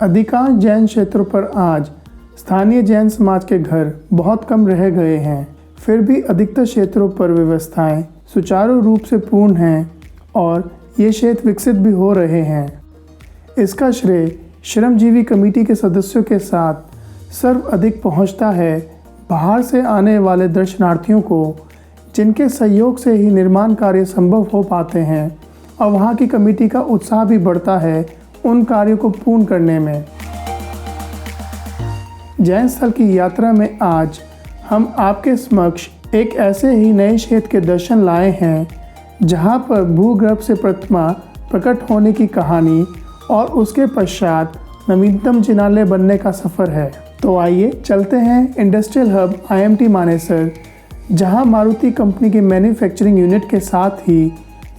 अधिकांश जैन क्षेत्रों पर आज स्थानीय जैन समाज के घर बहुत कम रह गए हैं। फिर भी अधिकतर क्षेत्रों पर व्यवस्थाएं सुचारू रूप से पूर्ण हैं और ये क्षेत्र विकसित भी हो रहे हैं। इसका श्रेय श्रमजीवी कमेटी के सदस्यों के साथ सर्वाधिक पहुंचता है बाहर से आने वाले दर्शनार्थियों को, जिनके सहयोग से ही निर्माण कार्य संभव हो पाते हैं और वहां की कमेटी का उत्साह भी बढ़ता है उन कार्यों को पूर्ण करने में। जैन स्थल की यात्रा में आज हम आपके समक्ष एक ऐसे ही नए क्षेत्र के दर्शन लाए हैं जहां पर भूगर्भ से प्रतिमा प्रकट होने की कहानी और उसके पश्चात नवीनतम जिनालय बनने का सफ़र है। तो आइए चलते हैं इंडस्ट्रियल हब IMT मानेसर, जहां मारुति कंपनी के मैन्युफैक्चरिंग यूनिट के साथ ही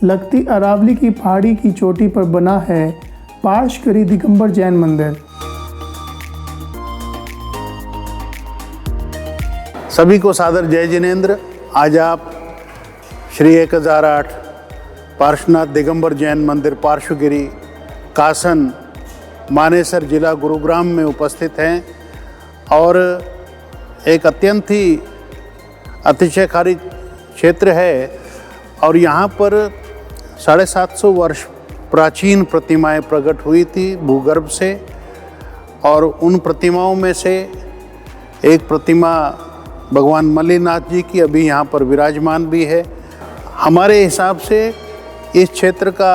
लगती अरावली की पहाड़ी की चोटी पर बना है पार्श्वगिरी दिगंबर जैन मंदिर। सभी को सादर जय जिनेंद्र। आज आप श्री 1008 पार्श्वनाथ दिगंबर जैन मंदिर पार्श्वगिरी कासन मानेसर जिला गुरुग्राम में उपस्थित हैं और एक अत्यंत ही अतिशयकारी क्षेत्र है और यहाँ पर 750 वर्ष प्राचीन प्रतिमाएं प्रकट हुई थी भूगर्भ से, और उन प्रतिमाओं में से एक प्रतिमा भगवान मल्लिनाथ जी की अभी यहाँ पर विराजमान भी है। हमारे हिसाब से इस क्षेत्र का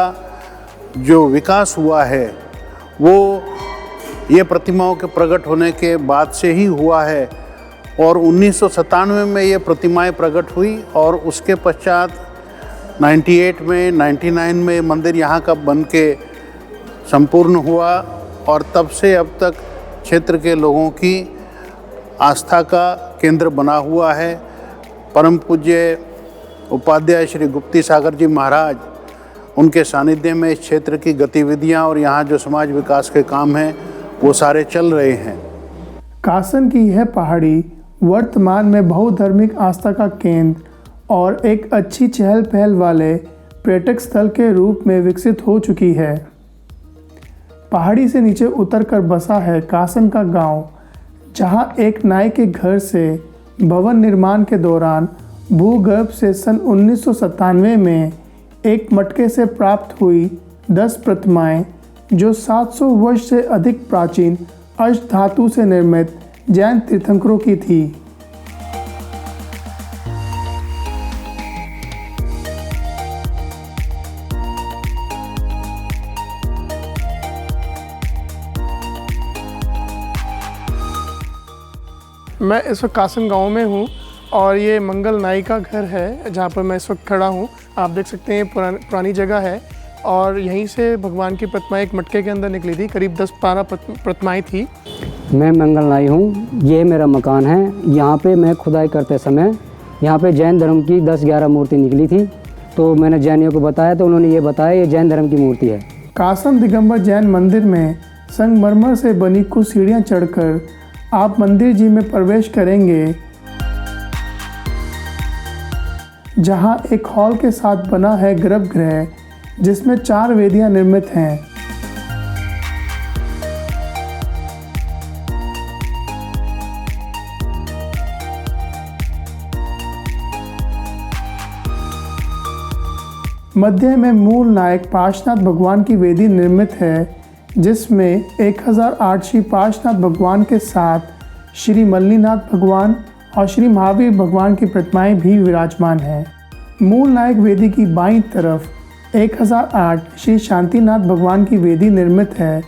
जो विकास हुआ है वो ये प्रतिमाओं के प्रकट होने के बाद से ही हुआ है और 1997 में ये प्रतिमाएं प्रकट हुई और उसके पश्चात 98 में 99 में मंदिर यहाँ का बन के संपूर्ण हुआ और तब से अब तक क्षेत्र के लोगों की आस्था का केंद्र बना हुआ है। परम पूज्य उपाध्याय श्री गुप्ती सागर जी महाराज, उनके सानिध्य में इस क्षेत्र की गतिविधियां और यहाँ जो समाज विकास के काम हैं वो सारे चल रहे हैं। कासन की यह पहाड़ी वर्तमान में बहुधार्मिक आस्था का केंद्र और एक अच्छी चहल पहल वाले पर्यटक स्थल के रूप में विकसित हो चुकी है। पहाड़ी से नीचे उतरकर बसा है कासन का गांव, जहां एक नाई के घर से भवन निर्माण के दौरान भूगर्भ से सन 1997 में एक मटके से प्राप्त हुई 10 प्रतिमाएं, जो 700 वर्ष से अधिक प्राचीन अष्टधातु से निर्मित जैन तीर्थंकरों की थी। मैं इस वक्त कासन गांव में हूं और ये मंगल नाई का घर है जहां पर मैं इस वक्त खड़ा हूं। आप देख सकते हैं पुरानी जगह है और यहीं से भगवान की प्रतिमा एक मटके के अंदर निकली थी। करीब 10-12 प्रतिमाएं थी। मैं मंगल नाई हूं, ये मेरा मकान है। यहाँ पे मैं खुदाई करते समय यहाँ पे जैन धर्म की 10-11 मूर्ति निकली थी, तो मैंने जैनियों को बताया तो उन्होंने ये बताया ये जैन धर्म की मूर्ति है। कासन दिगंबर जैन मंदिर में संगमरमर से बनी कुछ सीढ़ियाँ चढ़कर आप मंदिर जी में प्रवेश करेंगे, जहां एक हॉल के साथ बना है गर्भगृह, जिसमें 4 वेदियां निर्मित हैं। मध्य में मूल नायक पार्श्वनाथ भगवान की वेदी निर्मित है, जिसमें 1008 श्री पार्श्वनाथ भगवान के साथ श्री मल्लिनाथ भगवान और श्री महावीर भगवान की प्रतिमाएं भी विराजमान हैं। मूल नायक वेदी की बाईं तरफ 1008 श्री शांतिनाथ भगवान की वेदी निर्मित है,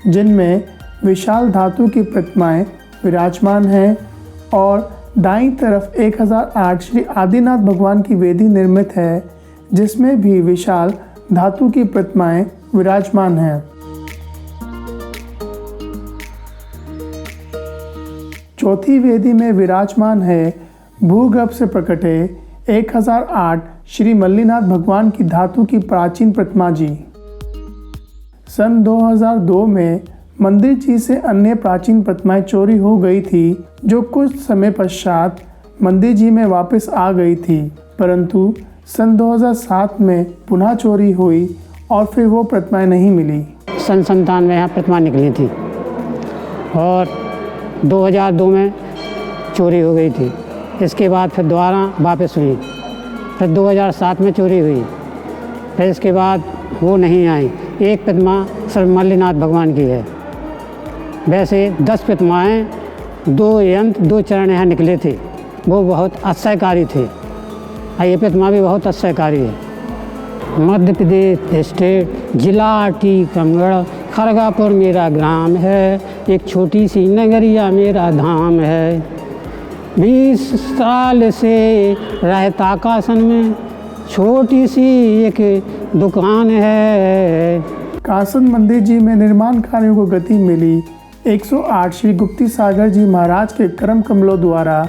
जिनमें विशाल धातु की प्रतिमाएं विराजमान हैं, और दाईं तरफ 1008 श्री आदिनाथ भगवान की वेदी निर्मित है, जिसमें भी विशाल धातु की प्रतिमाएं विराजमान हैं। चौथी वेदी में विराजमान है भूगर्भ से प्रकटे 1008 श्री मल्लिनाथ भगवान की धातु की प्राचीन प्रतिमा जी। सन 2002 में मंदिर जी से अन्य प्राचीन प्रतिमाएं चोरी हो गई थी, जो कुछ समय पश्चात मंदिर जी में वापस आ गई थी, परंतु सन 2007 में पुनः चोरी हुई और फिर वो प्रतिमाएं नहीं मिली। सन 97 में यहाँ प्रतिमा निकली थी और 2002 में चोरी हो गई थी। इसके बाद फिर दोबारा वापस हुई, फिर 2007 में चोरी हुई, फिर इसके बाद वो नहीं आई। एक प्रतिमा श्री मल्लिनाथ भगवान की है। वैसे 10 प्रतिमाएँ, 2 यंत्र 2 चरण यहाँ निकले थे, वो बहुत आश्चर्यकारी थे। ये प्रतिमा भी बहुत आश्चर्यकारी है। मध्य प्रदेश स्टेट, जिला टीकमगढ़, खरगापुर मेरा ग्राम है, एक छोटी सी नगरिया मेरा धाम है। 20 साल से रहता कासन में, छोटी सी एक दुकान है। कासन मंदिर जी में निर्माण कार्यों को गति मिली 108 श्री गुप्ती सागर जी महाराज के करम कमलों द्वारा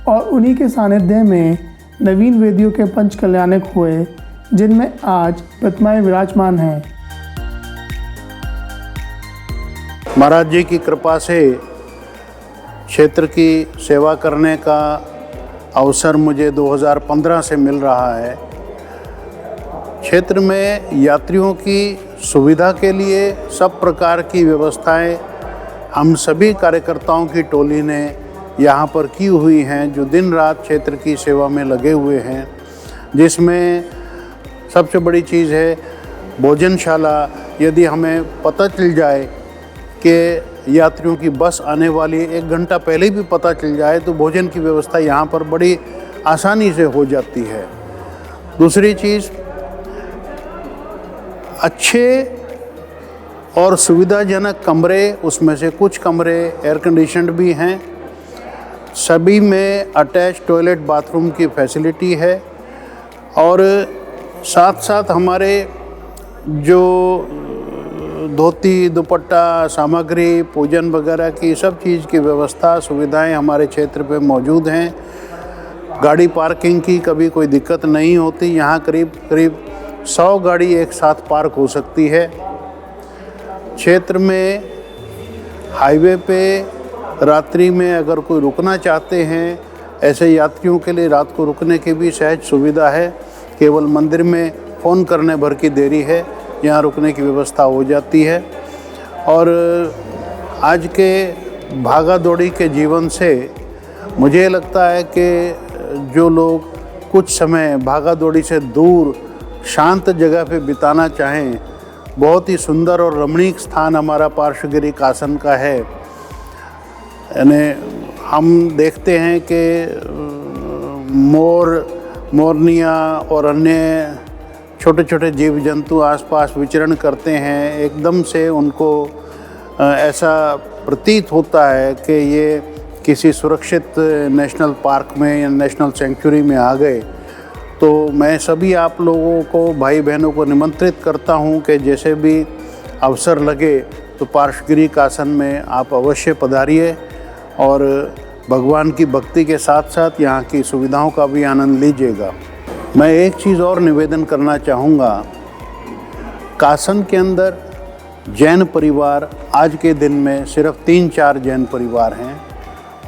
और उन्हीं के सानिध्य में नवीन वेदियों के पंच कल्याणक हुए, जिनमें आज प्रतिमाएं विराजमान हैं। महाराज जी की कृपा से क्षेत्र की सेवा करने का अवसर मुझे 2015 से मिल रहा है। क्षेत्र में यात्रियों की सुविधा के लिए सब प्रकार की व्यवस्थाएं हम सभी कार्यकर्ताओं की टोली ने यहाँ पर की हुई हैं, जो दिन रात क्षेत्र की सेवा में लगे हुए हैं। जिसमें सबसे बड़ी चीज़ है भोजनशाला। यदि हमें पता चल जाए कि यात्रियों की बस आने वाली है, 1 घंटा पहले भी पता चल जाए तो भोजन की व्यवस्था यहाँ पर बड़ी आसानी से हो जाती है। दूसरी चीज़, अच्छे और सुविधाजनक कमरे, उसमें से कुछ कमरे एयर कंडीशनड भी हैं। सभी में अटैच टॉयलेट बाथरूम की फैसिलिटी है और साथ साथ हमारे जो धोती दुपट्टा सामग्री पूजन वगैरह की सब चीज़ की व्यवस्था सुविधाएं हमारे क्षेत्र पे मौजूद हैं। गाड़ी पार्किंग की कभी कोई दिक्कत नहीं होती। यहाँ करीब 100 गाड़ी एक साथ पार्क हो सकती है। क्षेत्र में हाईवे पे रात्रि में अगर कोई रुकना चाहते हैं, ऐसे यात्रियों के लिए रात को रुकने की भी सहज सुविधा है। केवल मंदिर में फ़ोन करने भर की देरी है, यहाँ रुकने की व्यवस्था हो जाती है। और आज के भागा दौड़ी के जीवन से मुझे लगता है कि जो लोग कुछ समय भागा दौड़ी से दूर शांत जगह पे बिताना चाहें, बहुत ही सुंदर और रमणीक स्थान हमारा पार्श्वगिरी कासन का है। यानी हम देखते हैं कि मोरनियाँ और अन्य छोटे छोटे जीव जंतु आसपास विचरण करते हैं। एकदम से उनको ऐसा प्रतीत होता है कि ये किसी सुरक्षित नेशनल पार्क में या नेशनल सेंचुरी में आ गए। तो मैं सभी आप लोगों को, भाई बहनों को निमंत्रित करता हूं कि जैसे भी अवसर लगे तो पार्श्वगिरी कासन में आप अवश्य पधारिए और भगवान की भक्ति के साथ साथ यहाँ की सुविधाओं का भी आनंद लीजिएगा। मैं एक चीज़ और निवेदन करना चाहूँगा। कासन के अंदर जैन परिवार आज के दिन में सिर्फ 3-4 जैन परिवार हैं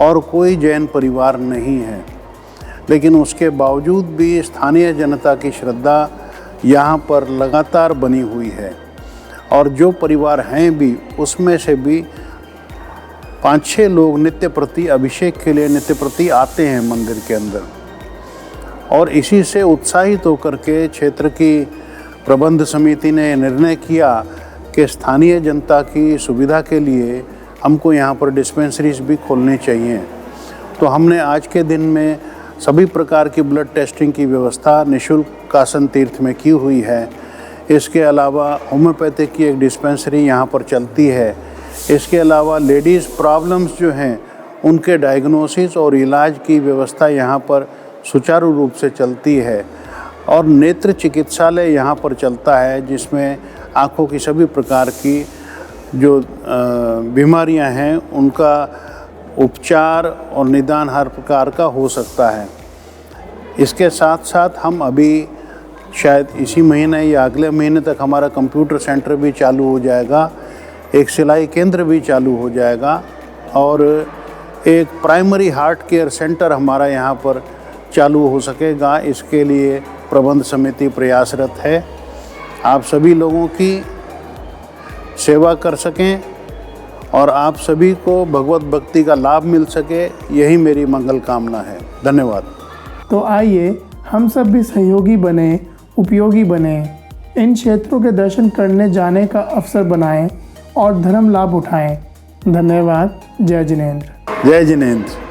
और कोई जैन परिवार नहीं है। लेकिन उसके बावजूद भी स्थानीय जनता की श्रद्धा यहाँ पर लगातार बनी हुई है और जो परिवार हैं भी, उसमें से भी 5-6 लोग नित्य प्रति अभिषेक के लिए नित्य प्रति आते हैं मंदिर के अंदर। और इसी से उत्साहित होकर के क्षेत्र की प्रबंध समिति ने निर्णय किया कि स्थानीय जनता की सुविधा के लिए हमको यहाँ पर डिस्पेंसरीज भी खोलनी चाहिए। तो हमने आज के दिन में सभी प्रकार की ब्लड टेस्टिंग की व्यवस्था निःशुल्क कासन तीर्थ में की हुई है। इसके अलावा होम्योपैथिक की एक डिस्पेंसरी यहाँ पर चलती है। इसके अलावा लेडीज़ प्रॉब्लम्स जो हैं उनके डायग्नोसिस और इलाज की व्यवस्था यहाँ पर सुचारू रूप से चलती है। और नेत्र चिकित्सालय यहाँ पर चलता है, जिसमें आँखों की सभी प्रकार की जो बीमारियाँ हैं उनका उपचार और निदान हर प्रकार का हो सकता है। इसके साथ साथ हम अभी शायद इसी महीने या अगले महीने तक हमारा कंप्यूटर सेंटर भी चालू हो जाएगा, एक सिलाई केंद्र भी चालू हो जाएगा और एक प्राइमरी हार्ट केयर सेंटर हमारा यहाँ पर चालू हो सकेगा। इसके लिए प्रबंध समिति प्रयासरत है। आप सभी लोगों की सेवा कर सकें और आप सभी को भगवत भक्ति का लाभ मिल सके, यही मेरी मंगल कामना है। धन्यवाद। तो आइए हम सब भी सहयोगी बने, उपयोगी बने, इन क्षेत्रों के दर्शन करने जाने का अवसर बनाएं और धर्म लाभ उठाएं। धन्यवाद। जय जिनेंद्र। जय जिनेंद्र।